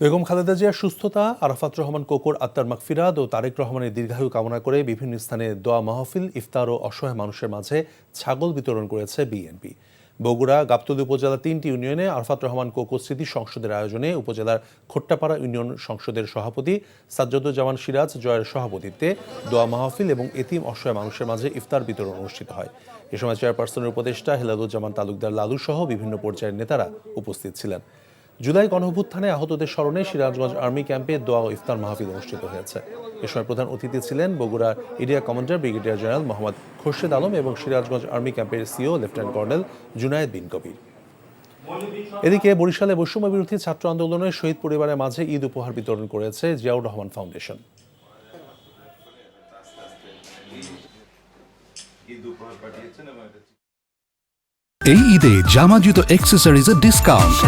বেগম খালেদা জিয়ার সুস্থতা, আরাফাত রহমান কোকোর আত্মার মাগফিরাত ও তারেক রহমানের দীর্ঘায়ু কামনা করে বিভিন্ন স্থানে দোয়া মাহফিল, ইফতার ও অসহায় মানুষের মাঝে ছাগল বিতরণ করেছে বিএনপি। বগুড়া গাবতলী উপজেলা 3টি ইউনিয়নে আরাফাত রহমান কোকো স্মৃতি সংসদের আয়োজনে উপজেলার খোট্টাপাড়া ইউনিয়ন সংসদের সভাপতি সাজ্জাদুজ্জামান সিরাজ জয়ের সভাপতিত্বে দোয়া মাহফিল এবং এতিম অসহায় মানুষের মাঝে ইফতার বিতরণ অনুষ্ঠিত হয়। এ সময় চেয়ারপারসনের উপদেষ্টা হেলালুজ্জামান তালুকদার লালু সহ বিভিন্ন পর্যায়ের নেতারা উপস্থিত ছিলেন। জুলাই গণঅভ্যুত্থানে আহতদের স্মরণে সিরাজগঞ্জ আর্মি ক্যাম্পে দোয়া ও ইফতার মাহফিল অনুষ্ঠিত হয়েছে। এ সময় প্রধান অতিথি ছিলেন Bogura area commander brigadier general Mohammad Khorshed Alam এবং সিরাজগঞ্জ আর্মি ক্যাম্পের সিও লেফটেন্যান্ট কর্নেল জুনায়েদ বিন কবির। এদিকে বরিশালে বৈষম্য বিরোধী ছাত্র আন্দোলনের শহীদ পরিবারের মাঝে ঈদ উপহার বিতরণ করেছে জিয়াউর রহমান ফাউন্ডেশন। এই ঈদে জামা জুতো অ্যাক্সেসরিজের ডিসকাউন্ট।